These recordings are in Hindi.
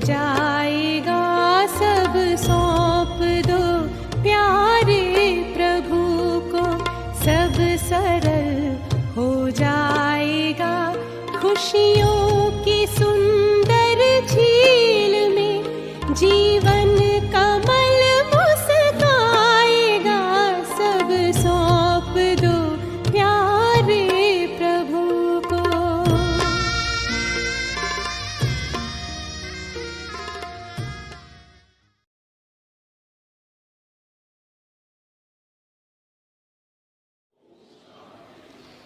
जाएगा। सब सौंप दो प्यारे प्रभु को, सब सरल हो जाएगा। खुशियों की सुंदर झील में जीवन कमल मुस्काएगा। सब सौंप दो प्यारे प्रभु को।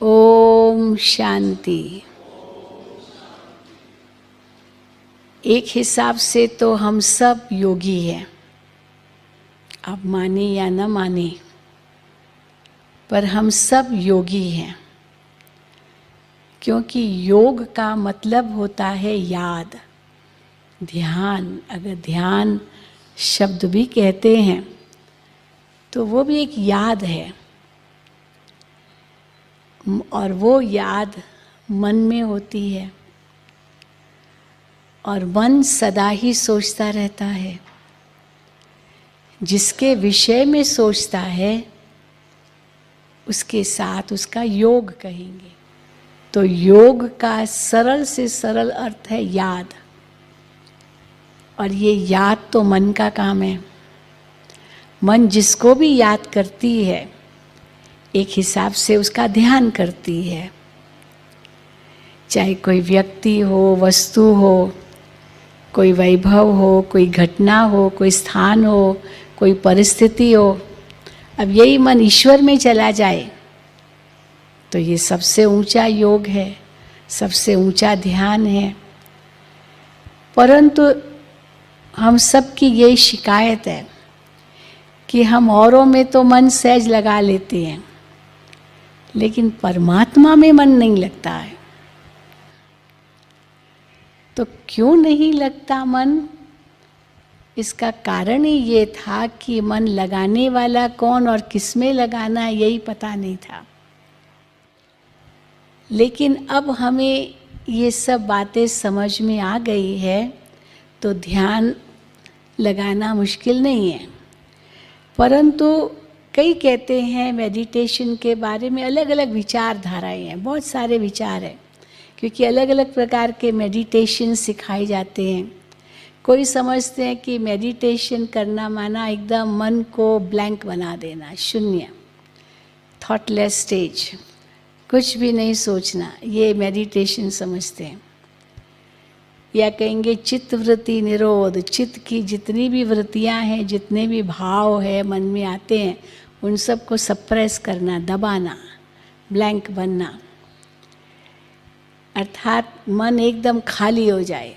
ओम शांति। एक हिसाब से तो हम सब योगी हैं, आप माने या न माने, पर हम सब योगी हैं। क्योंकि योग का मतलब होता है याद, ध्यान। अगर ध्यान शब्द भी कहते हैं तो वो भी एक याद है, और वो याद मन में होती है, और मन सदा ही सोचता रहता है। जिसके विषय में सोचता है उसके साथ उसका योग कहेंगे। तो योग का सरल से सरल अर्थ है याद, और ये याद तो मन का काम है। मन जिसको भी याद करती है एक हिसाब से उसका ध्यान करती है। चाहे कोई व्यक्ति हो, वस्तु हो, कोई वैभव हो, कोई घटना हो, कोई स्थान हो, कोई परिस्थिति हो। अब यही मन ईश्वर में चला जाए तो ये सबसे ऊंचा योग है, सबसे ऊंचा ध्यान है। परंतु हम सब की यही शिकायत है कि हम औरों में तो मन सहज लगा लेते हैं, लेकिन परमात्मा में मन नहीं लगता है। तो क्यों नहीं लगता मन? इसका कारण ही ये था कि मन लगाने वाला कौन और किस में लगाना है यही पता नहीं था। लेकिन अब हमें ये सब बातें समझ में आ गई है, तो ध्यान लगाना मुश्किल नहीं है। परंतु कई कहते हैं मेडिटेशन के बारे में अलग अलग विचारधाराएं हैं, बहुत सारे विचार हैं, क्योंकि अलग अलग प्रकार के मेडिटेशन सिखाए जाते हैं। कोई समझते हैं कि मेडिटेशन करना माना एकदम मन को ब्लैंक बना देना, शून्य, थॉटलेस स्टेज, कुछ भी नहीं सोचना, ये मेडिटेशन समझते हैं। या कहेंगे चित्त वृत्ति निरोध, चित्त की जितनी भी वृत्तियां हैं, जितने भी भाव है मन में आते हैं, उन सबको सप्रेस करना, दबाना, ब्लैंक बनना, अर्थात मन एकदम खाली हो जाए।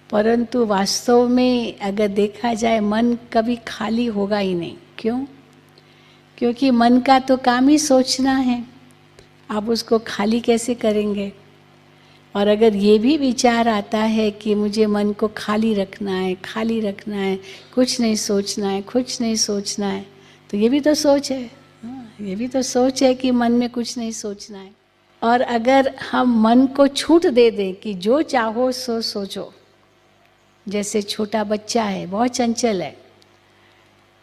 परंतु वास्तव में अगर देखा जाए मन कभी खाली होगा ही नहीं। क्यों? क्योंकि मन का तो काम ही सोचना है, आप उसको खाली कैसे करेंगे? और अगर ये भी विचार आता है कि मुझे मन को खाली रखना है, खाली रखना है, कुछ नहीं सोचना है, कुछ नहीं सोचना है, तो ये भी तो सोच है। ये भी तो सोच है कि मन में कुछ नहीं सोचना है। और अगर हम मन को छूट दे दें कि जो चाहो सो सोचो, जैसे छोटा बच्चा है, बहुत चंचल है,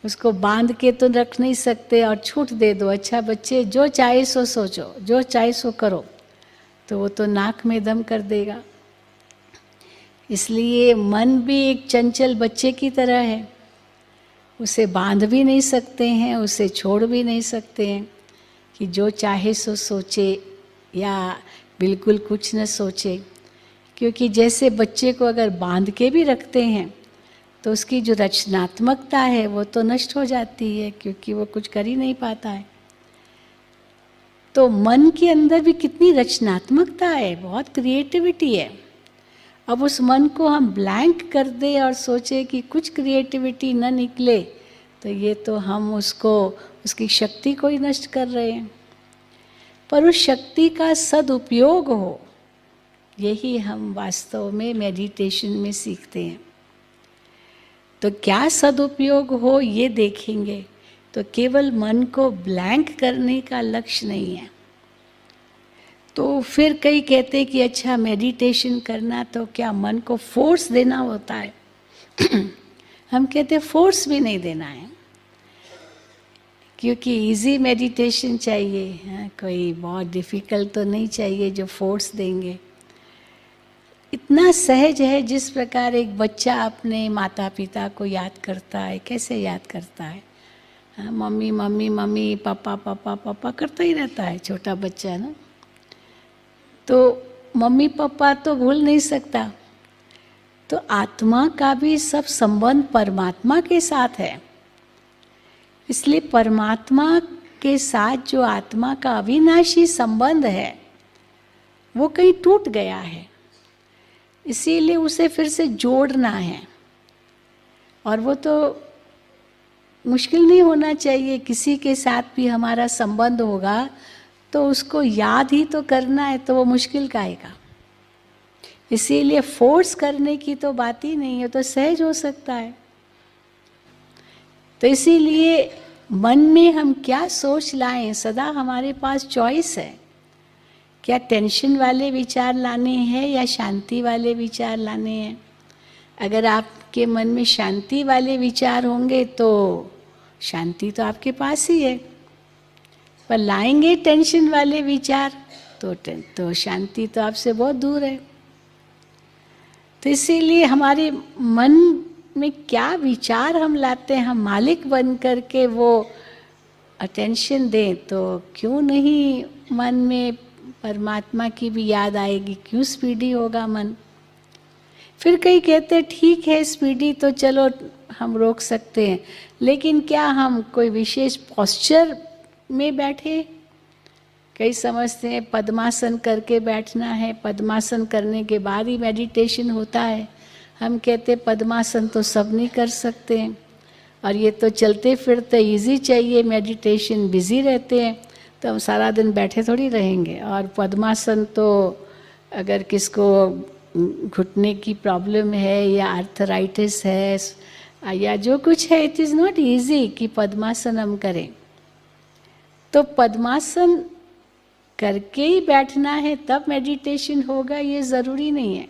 उसको बांध के तो रख नहीं सकते और छूट दे दो, अच्छा बच्चे जो चाहे सो सोचो, जो चाहे सो करो, तो वो तो नाक में दम कर देगा। इसलिए मन भी एक चंचल बच्चे की तरह है, उसे बांध भी नहीं सकते हैं, उसे छोड़ भी नहीं सकते हैं कि जो चाहे सो सोचे या बिल्कुल कुछ न सोचे। क्योंकि जैसे बच्चे को अगर बांध के भी रखते हैं तो उसकी जो रचनात्मकता है वो तो नष्ट हो जाती है, क्योंकि वो कुछ कर ही नहीं पाता है। तो मन के अंदर भी कितनी रचनात्मकता है, बहुत क्रिएटिविटी है। अब उस मन को हम ब्लैंक कर दें और सोचे कि कुछ क्रिएटिविटी न निकले, तो ये तो हम उसको, उसकी शक्ति को ही नष्ट कर रहे हैं। पर उस शक्ति का सदुपयोग हो, यही हम वास्तव में मेडिटेशन में सीखते हैं। तो क्या सदुपयोग हो ये देखेंगे। तो केवल मन को ब्लैंक करने का लक्ष्य नहीं है। तो फिर कई कहते कि अच्छा मेडिटेशन करना तो क्या मन को फोर्स देना होता है। हम कहते फोर्स भी नहीं देना है, क्योंकि इजी मेडिटेशन चाहिए, हाँ, कोई बहुत डिफ़िकल्ट तो नहीं चाहिए जो फोर्स देंगे। इतना सहज है जिस प्रकार एक बच्चा अपने माता पिता को याद करता है। कैसे याद करता है? हाँ, मम्मी मम्मी मम्मी, पापा पापा पापा करता ही रहता है छोटा बच्चा ना। तो मम्मी पापा तो भूल नहीं सकता, तो आत्मा का भी सब संबंध परमात्मा के साथ है। इसलिए परमात्मा के साथ जो आत्मा का अविनाशी संबंध है वो कहीं टूट गया है, इसीलिए उसे फिर से जोड़ना है। और वो तो मुश्किल नहीं होना चाहिए। किसी के साथ भी हमारा संबंध होगा तो उसको याद ही तो करना है, तो वो मुश्किल का आएगा। इसीलिए फोर्स करने की तो बात ही नहीं है, तो सहज हो सकता है। तो इसीलिए मन में हम क्या सोच लाएं, सदा हमारे पास चॉइस है। क्या टेंशन वाले विचार लाने हैं या शांति वाले विचार लाने हैं? अगर आपके मन में शांति वाले विचार होंगे तो शांति तो आपके पास ही है, पर लाएंगे टेंशन वाले विचार तो शांति तो आपसे बहुत दूर है। तो इसीलिए हमारे मन में क्या विचार हम लाते हैं, हम मालिक बन करके वो अटेंशन दें, तो क्यों नहीं मन में परमात्मा की भी याद आएगी, क्यों स्पीडी होगा मन। फिर कई कहते ठीक है स्पीडी तो चलो हम रोक सकते हैं, लेकिन क्या हम कोई विशेष पोस्चर में बैठे? कई समझते हैं पद्मासन करके बैठना है, पद्मासन करने के बाद ही मेडिटेशन होता है। हम कहते पद्मासन तो सब नहीं कर सकते हैं, और ये तो चलते फिरते इजी चाहिए मेडिटेशन, बिजी रहते हैं, तो हम सारा दिन बैठे थोड़ी रहेंगे। और पद्मासन तो अगर किसको घुटने की प्रॉब्लम है या आर्थराइटिस है या जो कुछ है, इट इज़ नॉट इजी कि पद्मासन हम करें। तो पद्मासन करके ही बैठना है तब मेडिटेशन होगा, ये ज़रूरी नहीं है।